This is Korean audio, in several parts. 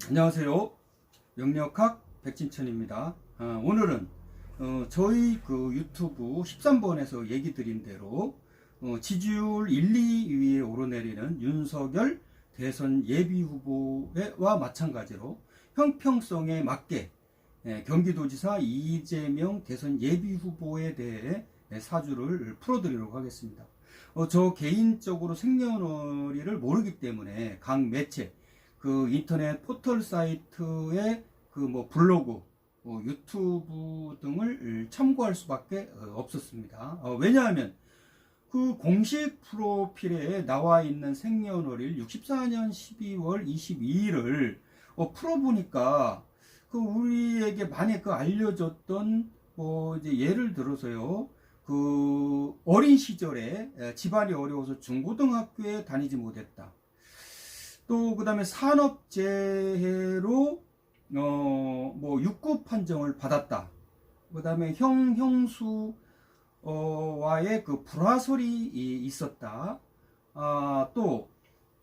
안녕하세요. 영역학 백진천입니다. 오늘은 저희 그 유튜브 13번에서 얘기 드린 대로 지지율 1, 2위에 오르내리는 윤석열 대선 예비 후보와 마찬가지로 형평성에 맞게 경기도지사 이재명 대선 예비 후보에 대해 사주를 풀어드리도록 하겠습니다. 저 개인적으로 생년월일을 모르기 때문에 각 매체 그 인터넷 포털 사이트의 그 뭐 블로그, 유튜브 등을 참고할 수밖에 없었습니다. 왜냐하면 그 공식 프로필에 나와 있는 생년월일 64년 12월 22일을 풀어보니까 그 우리에게 만약 그 알려졌던 이제 예를 들어서요, 그 어린 시절에 집안이 어려워서 중고등학교에 다니지 못했다. 또 그다음에 산업재해로 뭐 6급 판정을 받았다. 그다음에 형수 와의 그 불화설이 있었다. 또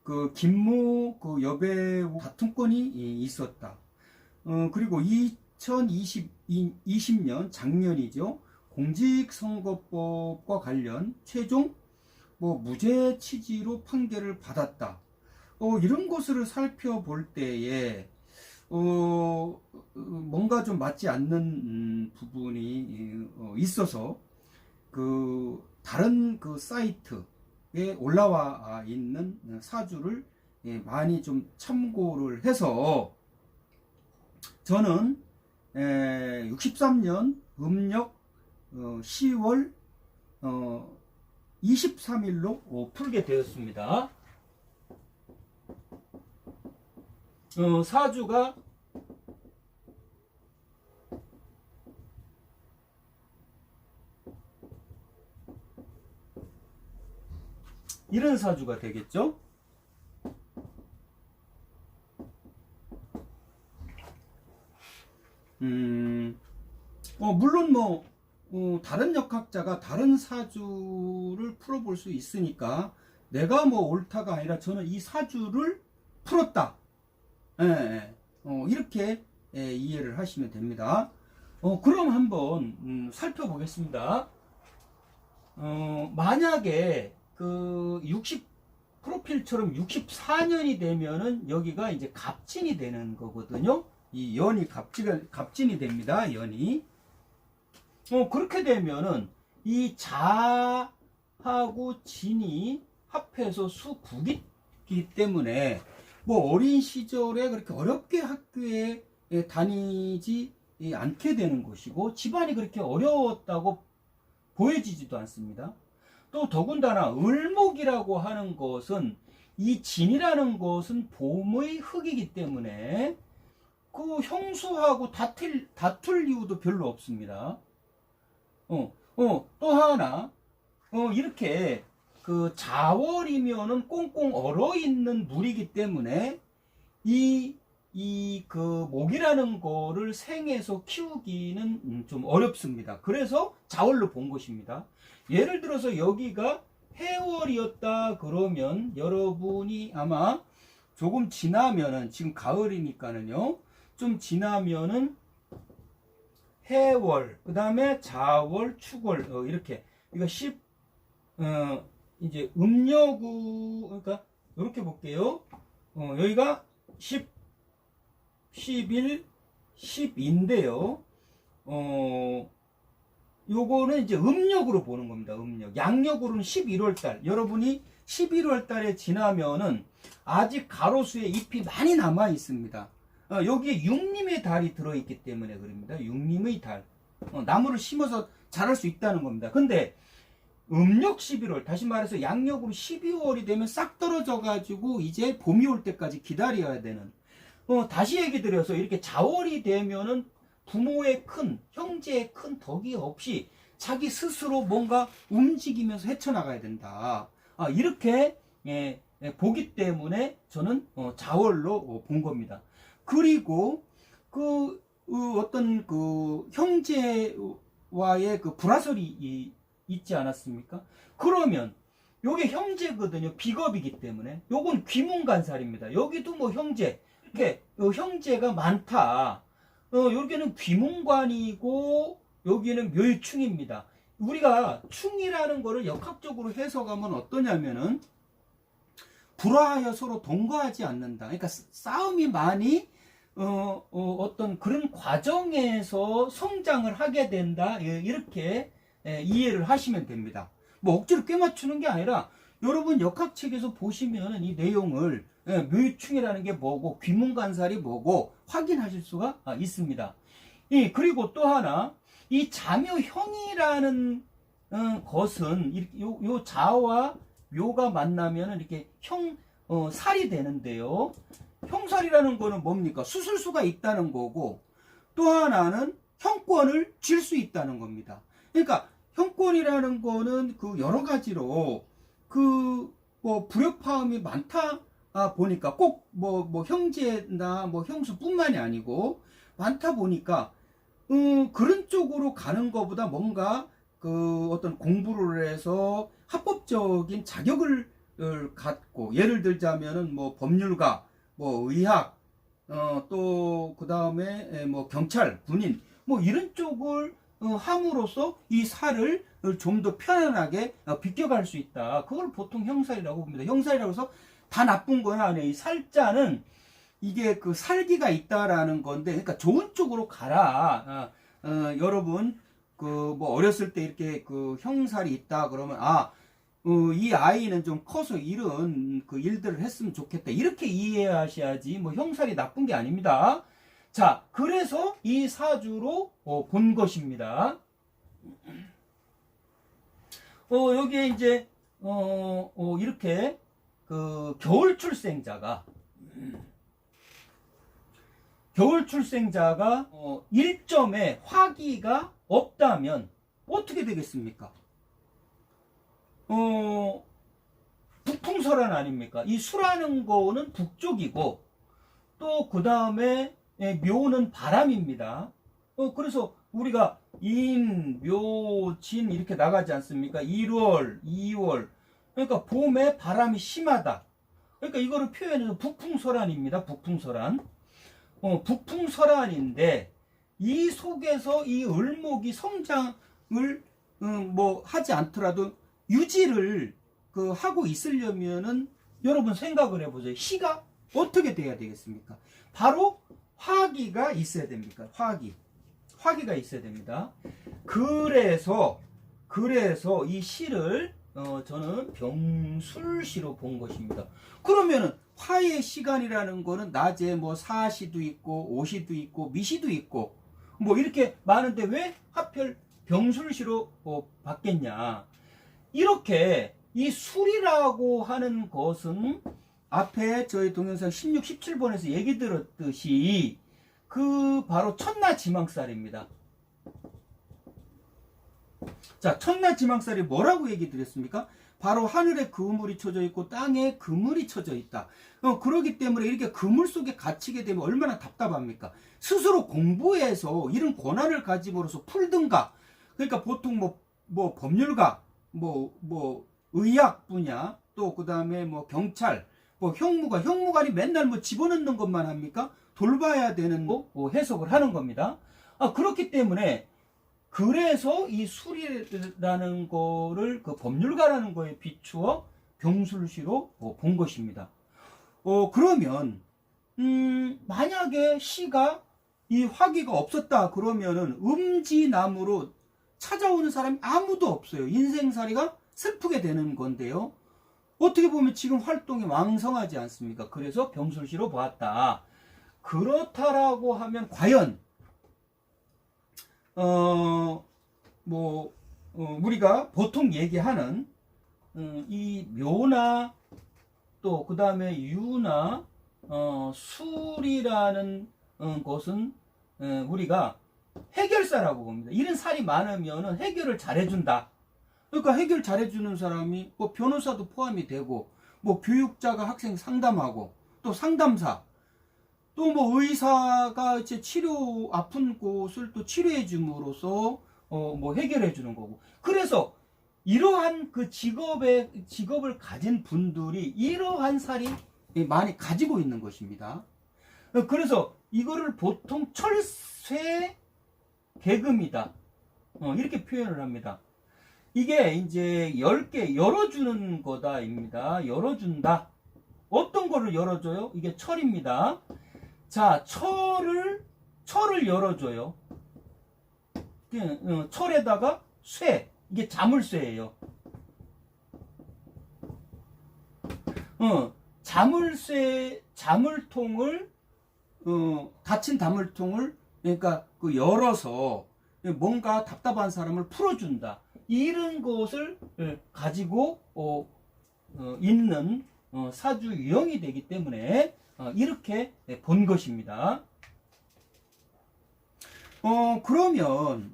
그 김모 그 여배우 다툼권이 있었다. 그리고 2020년 작년이죠. 공직선거법과 관련 최종 무죄 취지로 판결을 받았다. 이런 것을 살펴볼 때에 뭔가 좀 맞지 않는 부분이 있어서 그 다른 그 사이트에 올라와 있는 사주를 많이 좀 참고를 해서 저는 63년 음력 10월 23일로 풀게 되었습니다. 사주가 이런 사주가 되겠죠. 물론 다른 역학자가 다른 사주를 풀어볼 수 있으니까 내가 옳다가 아니라 저는 이 사주를 풀었다. 이렇게 이해를 하시면 됩니다. 그럼 한번 살펴보겠습니다. 만약에 그 60 프로필처럼 64년이 되면은 여기가 이제 갑진이 되는 거거든요. 이 연이 갑진이 됩니다. 연이. 그렇게 되면은 이 자하고 진이 합해서 수 9기이기 때문에 어린 시절에 그렇게 어렵게 학교에 다니지 않게 되는 것이고 집안이 그렇게 어려웠다고 보여지지도 않습니다. 또 더군다나 을목이라고 하는 것은 이 진이라는 것은 봄의 흙이기 때문에 그 형수하고 다툴 이유도 별로 없습니다. 또 하나 이렇게 그 자월이면은 꽁꽁 얼어 있는 물이기 때문에 이 그 목이라는 거를 생에서 키우기는 좀 어렵습니다. 그래서 자월로 본 것입니다. 예를 들어서 여기가 해월이었다 그러면 여러분이 아마 조금 지나면은 지금 가을이니까는요, 좀 지나면은 해월, 그 다음에 자월, 축월, 이렇게 이거 이제 음력우, 그러니까 이렇게 볼게요. 여기가 10, 11, 10인데요. 요거는 이제 음력으로 보는 겁니다. 음력. 양력으로는 11월달. 여러분이 11월달에 지나면은 아직 가로수에 잎이 많이 남아 있습니다. 여기에 육림의 달이 들어있기 때문에 그럽니다. 육림의 달. 나무를 심어서 자랄 수 있다는 겁니다. 근데 음력 11월, 다시 말해서 양력으로 12월이 되면 싹 떨어져 가지고 이제 봄이 올 때까지 기다려야 되는, 다시 얘기 드려서 이렇게 자월이 되면은 부모의 큰, 형제의 큰 덕이 없이 자기 스스로 뭔가 움직이면서 헤쳐나가야 된다. 이렇게 보기 때문에 저는 자월로 본 겁니다. 그리고 어떤 그 형제와의 그 불화설이 있지 않았습니까? 그러면 요게 형제거든요. 비겁이기 때문에. 요건 귀문간살입니다. 여기도 형제, 이렇게 형제가 많다. 여기는 귀문관이고 여기는 묘유충입니다. 우리가 충이라는 거를 역학적으로 해석하면 어떠냐면은 불화하여 서로 동거하지 않는다. 그러니까 싸움이 많이 어떤 그런 과정에서 성장을 하게 된다. 이렇게 이해를 하시면 됩니다. 뭐 억지로 꿰맞추는 게 아니라 여러분 역학책에서 보시면 이 내용을 묘유충이라는 게 뭐고 귀문관살이 뭐고 확인하실 수가 있습니다. 그리고 또 하나 이 자묘형이라는 것은 요 자와 묘가 만나면 이렇게 살이 되는데요. 형살이라는 거는 뭡니까? 수술수가 있다는 거고 또 하나는 형권을 쥘 수 있다는 겁니다. 그러니까 형권이라는 거는 그 여러 가지로 뭐 불협화음이 많다 보니까 꼭 뭐 형제나 뭐 형수뿐만이 아니고 많다 보니까 그런 쪽으로 가는 것보다 뭔가 그 어떤 공부를 해서 합법적인 자격을 갖고 예를 들자면은 뭐 법률가, 뭐 의학, 또 그 다음에 뭐 경찰, 군인 뭐 이런 쪽을 함으로써 이 살을 좀 더 편안하게 비껴갈 수 있다. 그걸 보통 형살이라고 봅니다. 형살이라고 해서 다 나쁜 건 아니에요. 이 살자는 이게 그 살기가 있다라는 건데, 그러니까 좋은 쪽으로 가라. 여러분 그 뭐 어렸을 때 이렇게 그 형살이 있다 그러면 이 아이는 좀 커서 이런 그 일들을 했으면 좋겠다. 이렇게 이해하셔야지 뭐 형살이 나쁜 게 아닙니다. 자, 그래서 이 사주로 본 것입니다. 여기에 이제 이렇게 그 겨울 출생자가 1점에 화기가 없다면 어떻게 되겠습니까? 북풍설환 아닙니까? 이 수라는 거는 북쪽이고 또 그 다음에 묘는 바람입니다. 그래서 우리가 인, 묘, 진 이렇게 나가지 않습니까? 1월, 2월. 그러니까 봄에 바람이 심하다. 그러니까 이거를 표현해서 북풍설환입니다. 북풍설환. 북풍설환인데 이 속에서 이 을목이 성장을 뭐 하지 않더라도 유지를 하고 있으려면은 여러분 생각을 해보세요. 시가 어떻게 돼야 되겠습니까? 바로 화기가 있어야 됩니까? 화기가 있어야 됩니다. 그래서 이 시를 저는 병술시로 본 것입니다. 그러면은 화의 시간이라는 거는 낮에 뭐 사시도 있고 오시도 있고 미시도 있고 뭐 이렇게 많은데 왜 하필 병술시로 봤겠냐? 이렇게 이 술이라고 하는 것은 앞에 저희 동영상 16, 17번에서 얘기 들었듯이 그 바로 천나지망살입니다. 자, 천나지망살이 뭐라고 얘기 드렸습니까? 바로 하늘에 그물이 쳐져 있고 땅에 그물이 쳐져 있다. 그러기 때문에 이렇게 그물 속에 갇히게 되면 얼마나 답답합니까? 스스로 공부해서 이런 권한을 가짐으로써 풀든가. 그러니까 보통 뭐 법률가, 뭐 의학 분야, 또 그 다음에 뭐 경찰, 뭐 형무관이 맨날 뭐 집어넣는 것만 합니까? 돌봐야 되는 거 해석을 하는 겁니다. 그렇기 때문에 그래서 이 술이라는 거를 그 법률가라는 거에 비추어 병술시로 본 것입니다. 그러면 만약에 시가 이 화기가 없었다 그러면은 음지남으로 찾아오는 사람이 아무도 없어요. 인생살이가 슬프게 되는 건데요. 어떻게 보면 지금 활동이 왕성하지 않습니까? 그래서 병술시로 보았다. 그렇다라고 하면 과연 우리가 보통 얘기하는 이 묘나 또 그 다음에 유나 술이라는 것은 우리가 해결사라고 봅니다. 이런 살이 많으면 해결을 잘해준다. 그러니까 해결 잘해주는 사람이 뭐 변호사도 포함이 되고 뭐 교육자가 학생 상담하고 또 상담사 또 뭐 의사가 이제 아픈 곳을 또 치료해 줌으로써 뭐 해결해 주는 거고. 그래서 이러한 그 직업을 가진 분들이 이러한 살이 많이 가지고 있는 것입니다. 그래서 이거를 보통 철쇠 개금이다. 이렇게 표현을 합니다. 이게 이제 10개 열어주는 거다입니다. 열어준다. 어떤 거를 열어줘요? 이게 철입니다. 자, 철을 열어줘요. 철에다가 쇠. 이게 자물쇠예요. 자물통을, 닫힌 자물통을, 그러니까 그 열어서 뭔가 답답한 사람을 풀어준다. 이런 것을 가지고 있는 사주 유형이 되기 때문에 이렇게 본 것입니다. 그러면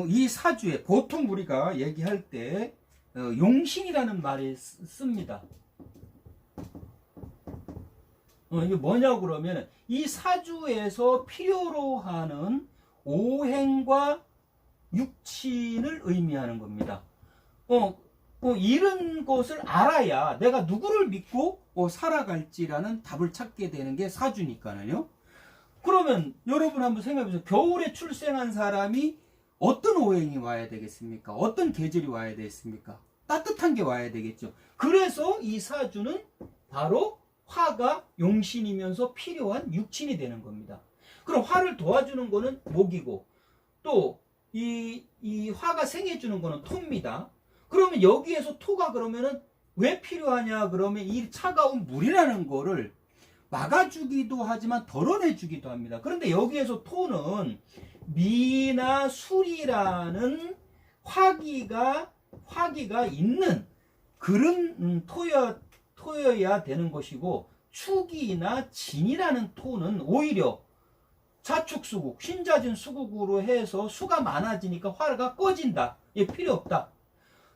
이 사주에 보통 우리가 얘기할 때 용신이라는 말을 씁니다. 이게 뭐냐고 그러면 이 사주에서 필요로 하는 오행과 육친을 의미하는 겁니다. 이런 것을 알아야 내가 누구를 믿고 살아갈지라는 답을 찾게 되는 게 사주니까요. 그러면 여러분 한번 생각해 보세요. 겨울에 출생한 사람이 어떤 오행이 와야 되겠습니까? 어떤 계절이 와야 되겠습니까? 따뜻한 게 와야 되겠죠. 그래서 이 사주는 바로 화가 용신이면서 필요한 육친이 되는 겁니다. 그럼 화를 도와주는 거는 목이고, 또 이 화가 생해주는 거는 토입니다. 그러면 여기에서 토가 그러면은 왜 필요하냐? 그러면 이 차가운 물이라는 거를 막아주기도 하지만 덜어내주기도 합니다. 그런데 여기에서 토는 미나 술이라는 화기가 있는 그런 토여야 되는 것이고, 축이나 진이라는 토는 오히려 자축수국, 신자진 수국으로 해서 수가 많아지니까 화가 꺼진다. 이게 필요 없다.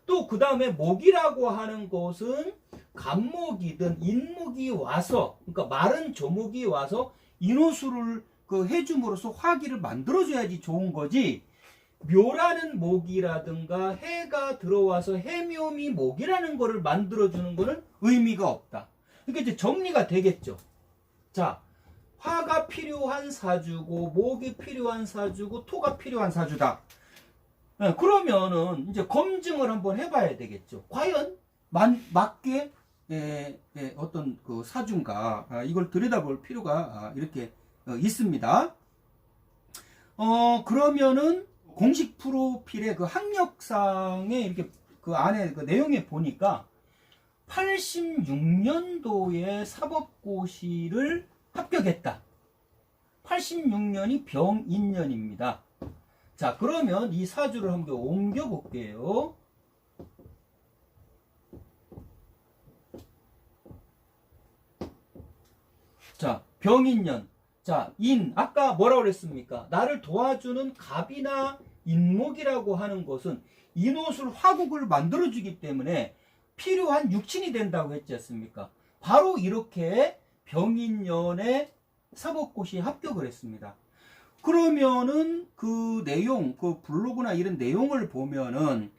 또 그 다음에 목이라고 하는 것은 간목이든 인목이 와서, 그러니까 마른 조목이 와서 인호수를 해줌으로써 화기를 만들어줘야지 좋은 거지, 묘라는 목이라든가 해가 들어와서 해묘미 목이라는 거를 만들어주는 거는 의미가 없다. 그러니까 이제 정리가 되겠죠. 자, 화가 필요한 사주고 목이 필요한 사주고 토가 필요한 사주다. 그러면은 이제 검증을 한번 해봐야 되겠죠. 과연 맞게 어떤 그 사주인가, 이걸 들여다볼 필요가 이렇게 있습니다. 그러면은 공식 프로필의 그 학력상에 이렇게 그 안에 그 내용에 보니까 86년도에 사법고시를 합격했다. 86년이 병인년입니다. 자, 그러면 이 사주를 한번 옮겨 볼게요. 자, 병인년. 자, 아까 뭐라고 그랬습니까? 나를 도와주는 갑이나 인목이라고 하는 것은 인호술 화국을 만들어주기 때문에 필요한 육친이 된다고 했지 않습니까? 바로 이렇게 병인년에 사법고시에 합격을 했습니다. 그러면은 그 내용, 그 블로그나 이런 내용을 보면은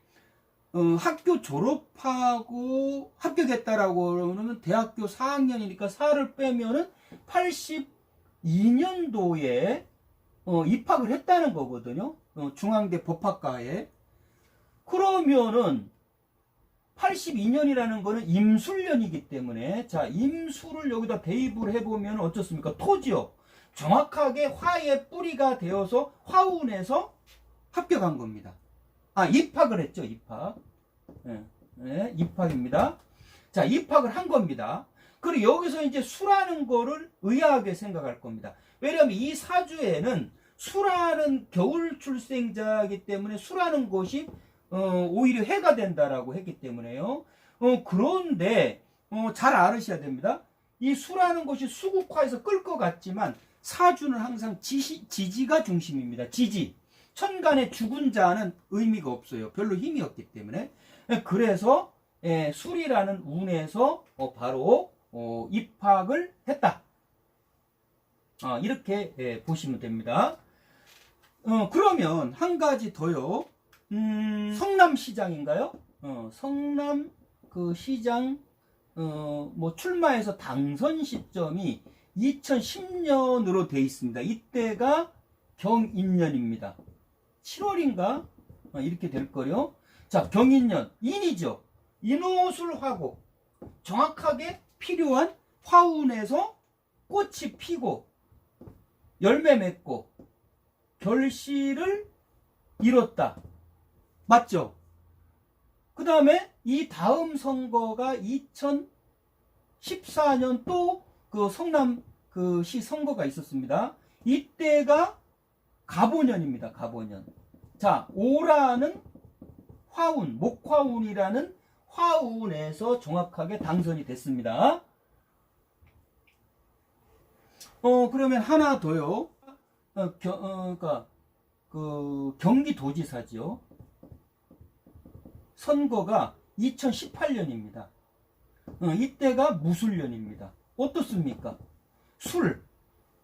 학교 졸업하고 합격했다라고 그러면 대학교 4학년이니까 4를 빼면은 82년도에 입학을 했다는 거거든요. 중앙대 법학과에. 그러면은 82년이라는 거는 임술년이기 때문에, 자, 임술을 여기다 대입을 해보면 어떻습니까? 토지요. 정확하게 화의 뿌리가 되어서 화운에서 합격한 겁니다. 입학을 했죠. 입학. 입학입니다. 자, 입학을 한 겁니다. 그리고 여기서 이제 수라는 거를 의아하게 생각할 겁니다. 왜냐하면 이 사주에는 수라는 겨울 출생자이기 때문에 수라는 것이 오히려 해가 된다라고 했기 때문에요. 그런데 잘 알으셔야 됩니다. 이 수라는 것이 수국화에서 끌 것 같지만 사주는 항상 지지가 중심입니다. 지지. 천간에 죽은 자는 의미가 없어요. 별로 힘이 없기 때문에. 그래서 술이라는 운에서 바로 입학을 했다. 이렇게 보시면 됩니다. 그러면 한 가지 더요. 성남시장인가요? 성남 그 시장 뭐 출마해서 당선 시점이 2010년으로 돼 있습니다. 이때가 경인년입니다. 7월인가? 이렇게 될 거요. 자, 경인년, 인이죠. 인호술 화고. 정확하게 필요한 화운에서 꽃이 피고, 열매 맺고, 결실을 이뤘다. 맞죠? 그 다음에 이 다음 선거가 2014년 또 그 성남 그 시 선거가 있었습니다. 이때가 갑오년입니다. 갑오년. 자, 오라는 화운, 목화운이라는 화운에서 정확하게 당선이 됐습니다. 그러면 하나 더요. 그러니까 그 경기도지사죠. 선거가 2018년입니다. 이때가 무술년입니다. 어떻습니까? 술.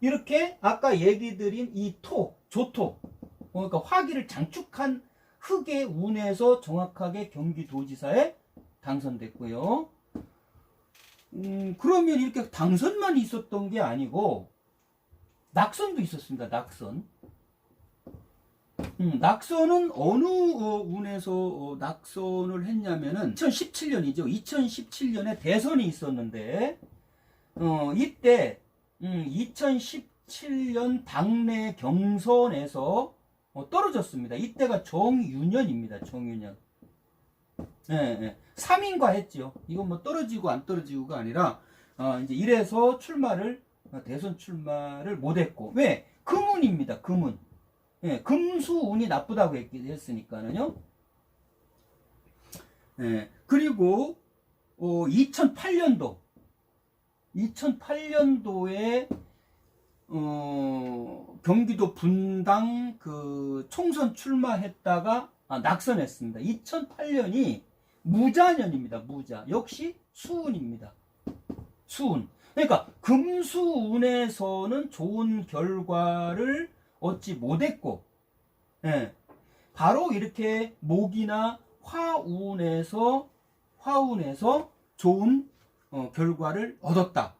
이렇게 아까 얘기 드린 이 토, 조토. 그러니까 화기를 장축한 흙의 운에서 정확하게 경기도지사에 당선됐고요. 그러면 이렇게 당선만 있었던 게 아니고 낙선도 있었습니다. 낙선. 낙선은 어느 운에서 낙선을 했냐면은 2017년이죠. 2017년에 대선이 있었는데 이때 2017년 당내 경선에서 떨어졌습니다. 이때가 정유년입니다. 정유년. 예. 3인과 했죠. 이건 뭐 떨어지고 안 떨어지고가 아니라 이제 이래서 대선 출마를 못했고, 왜? 금운입니다. 금운. 예, 금수운이 나쁘다고 했으니까는요. 예, 그리고 2008년도에 경기도 분당 그 총선 출마했다가 낙선했습니다. 2008년이 무자년입니다. 무자. 역시 수운입니다. 수운. 그러니까 금수운에서는 좋은 결과를 얻지 못했고, 예, 바로 이렇게 목이나 화운에서 좋은 결과를 얻었다.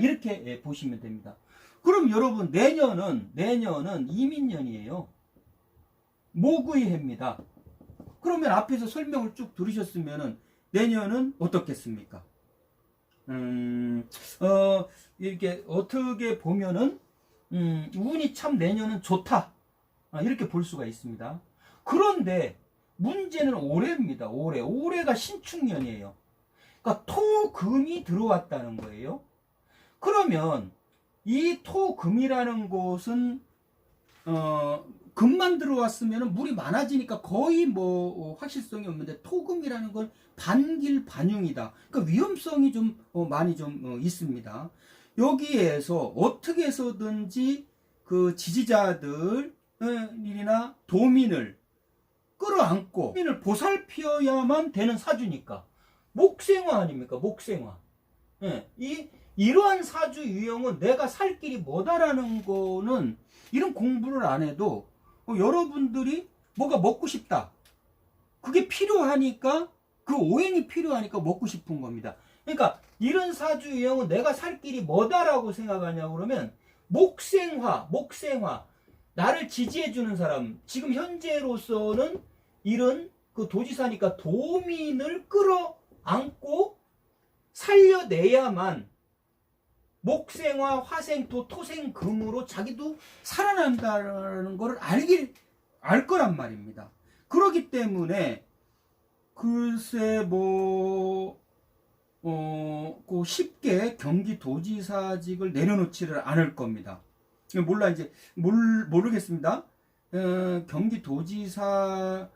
이렇게 보시면 됩니다. 그럼 여러분 내년은 이민년이에요. 목의 해입니다. 그러면 앞에서 설명을 쭉 들으셨으면은 내년은 어떻겠습니까? 이렇게 어떻게 보면은 운이 참 내년은 좋다. 이렇게 볼 수가 있습니다. 그런데 문제는 올해입니다. 올해가 신축년이에요. 그러니까 토금이 들어왔다는 거예요. 그러면 이 토금이라는 것은 금만 들어왔으면 물이 많아지니까 거의 뭐 확실성이 없는데, 토금이라는 건 반길반흉이다. 그러니까 위험성이 좀 많이 좀 있습니다. 여기에서 어떻게 해서든지 그 지지자들이나 도민을 끌어안고 도민을 보살펴야만 되는 사주니까 목생화 아닙니까? 목생화. 예, 이러한 사주 유형은 내가 살 길이 뭐다라는 거는 이런 공부를 안 해도 여러분들이 뭐가 먹고 싶다. 그게 필요하니까, 그 오행이 필요하니까 먹고 싶은 겁니다. 그러니까 이런 사주 유형은 내가 살 길이 뭐다라고 생각하냐고 그러면 목생화. 나를 지지해주는 사람, 지금 현재로서는 이런 그 도지사니까 도민을 끌어안고 살려내야만 목생화, 화생토, 토생금으로 자기도 살아난다는 걸 알 거란 말입니다. 그렇기 때문에 글쎄 쉽게 경기도지사직을 내려놓지를 않을 겁니다. 모르겠습니다. 경기도지사를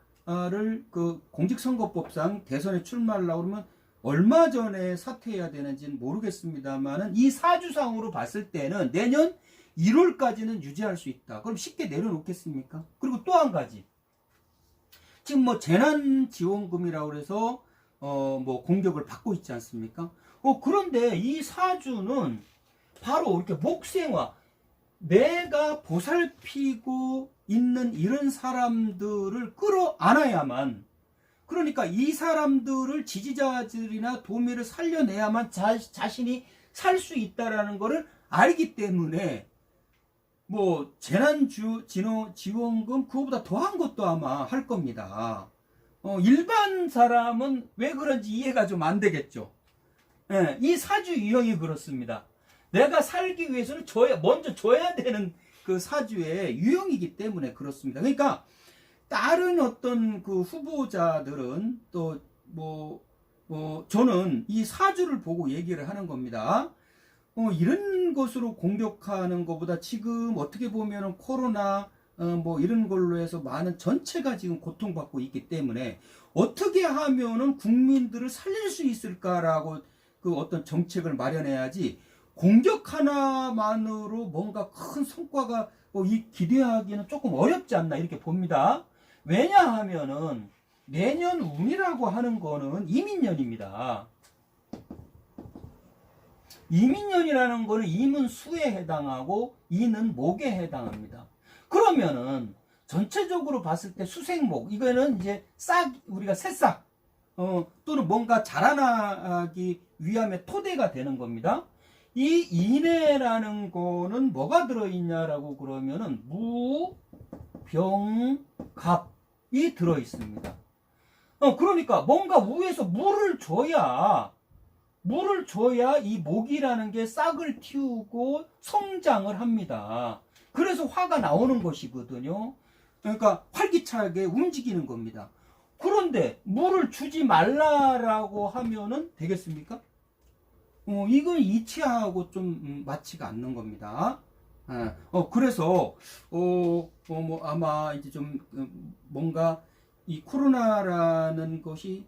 그 공직선거법상 대선에 출마하려고 그러면 얼마 전에 사퇴해야 되는지는 모르겠습니다만은 이 사주상으로 봤을 때는 내년 1월까지는 유지할 수 있다. 그럼 쉽게 내려놓겠습니까? 그리고 또 한 가지. 지금 뭐 재난지원금이라고 해서 공격을 받고 있지 않습니까? 그런데 이 사주는 바로 이렇게 목생화, 내가 보살피고 있는 이런 사람들을 끌어안아야만 그러니까 이 사람들을 지지자들이나 도민을 살려내야만 자신이 살 수 있다라는 것을 알기 때문에 뭐 재난지원금 그거보다 더한 것도 아마 할 겁니다. 일반 사람은 왜 그런지 이해가 좀 안 되겠죠. 예, 이 사주 유형이 그렇습니다. 내가 살기 위해서는 먼저 줘야 되는 그 사주의 유형이기 때문에 그렇습니다. 그러니까 다른 어떤 그 후보자들은 또 저는 이 사주를 보고 얘기를 하는 겁니다. 이런 것으로 공격하는 것보다 지금 어떻게 보면은 코로나 뭐 이런 걸로 해서 많은 전체가 지금 고통받고 있기 때문에 어떻게 하면은 국민들을 살릴 수 있을까라고 그 어떤 정책을 마련해야지 공격 하나만으로 뭔가 큰 성과가 기대하기는 조금 어렵지 않나 이렇게 봅니다. 왜냐하면은 내년 운이라고 하는 거는 이민년입니다. 이민년이라는 거는 임은 수에 해당하고 이는 목에 해당합니다. 그러면은 전체적으로 봤을 때 수생목 이거는 이제 우리가 새싹 또는 뭔가 자라나기 위함의 토대가 되는 겁니다. 이 인해라는 거는 뭐가 들어있냐라고 그러면은 무, 병, 갑이 들어있습니다. 그러니까 뭔가 위에서 물을 줘야 이 목이라는 게 싹을 틔우고 성장을 합니다. 그래서 화가 나오는 것이거든요. 그러니까 활기차게 움직이는 겁니다. 그런데 물을 주지 말라라고 하면은 되겠습니까? 이건 이치하고 좀 맞지가 않는 겁니다. 그래서 뭐 아마 이제 좀 뭔가 이 코로나라는 것이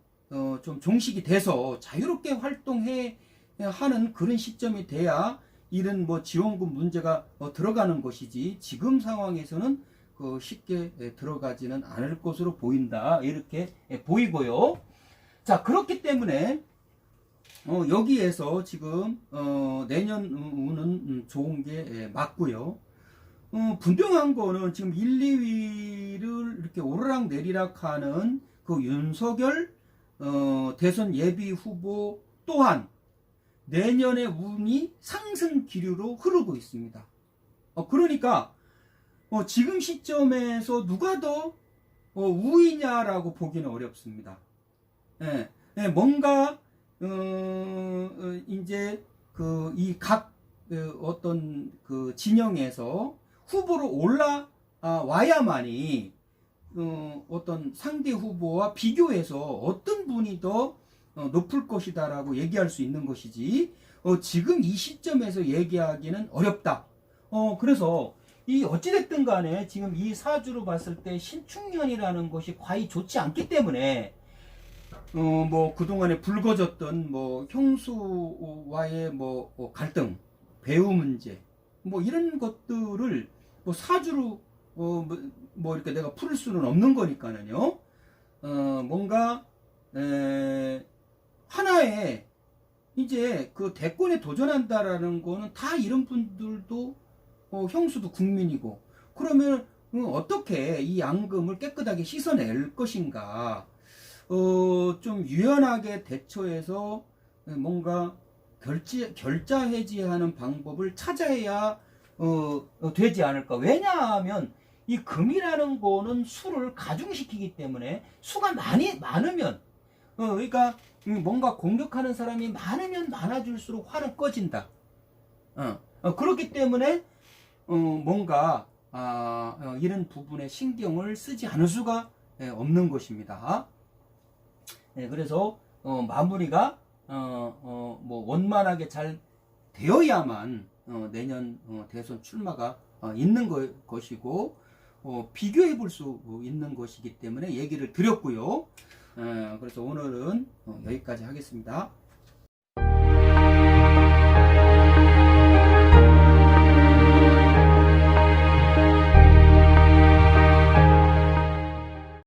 좀 종식이 돼서 자유롭게 활동해 하는 그런 시점이 돼야 이런 뭐 지원금 문제가 들어가는 것이지 지금 상황에서는 쉽게 들어가지는 않을 것으로 보인다 이렇게 보이고요. 자, 그렇기 때문에 여기에서 지금 내년 운은 좋은 게 맞고요. 분명한 거는 지금 1, 2위를 이렇게 오르락 내리락 하는 그 윤석열 대선 예비 후보 또한 내년의 운이 상승 기류로 흐르고 있습니다. 그러니까 지금 시점에서 누가 더 우위냐라고 보기는 어렵습니다. 뭔가 이제 이 각 어떤 그 진영에서 후보로 올라와야만이 어떤 상대 후보와 비교해서 어떤 분이 더 높을 것이다라고 얘기할 수 있는 것이지 지금 이 시점에서 얘기하기는 어렵다. 그래서 이 어찌됐든 간에 지금 이 사주로 봤을 때 신축년이라는 것이 과히 좋지 않기 때문에 뭐 그동안에 불거졌던 뭐 형수와의 뭐 갈등, 배우 문제 뭐 이런 것들을 뭐 사주로 뭐 이렇게 내가 풀을 수는 없는 거니까는요. 뭔가 하나의 이제 그 대권에 도전한다라는 거는 다 이런 분들도 형수도 국민이고 그러면 어떻게 이 앙금을 깨끗하게 씻어낼 것인가. 좀 유연하게 대처해서 뭔가 결자 해지하는 방법을 찾아야 되지 않을까. 왜냐하면 이 금이라는 거는 수를 가중시키기 때문에 수가 많으면 그러니까 뭔가 공격하는 사람이 많으면 많아질수록 화는 꺼진다. 그렇기 때문에 뭔가 이런 부분에 신경을 쓰지 않을 수가 없는 것입니다. 그래서 마무리가 뭐 원만하게 잘 되어야만 내년 대선 출마가 있는 것이고 비교해 볼 수 있는 것이기 때문에 얘기를 드렸고요. 그래서 오늘은 여기까지 하겠습니다.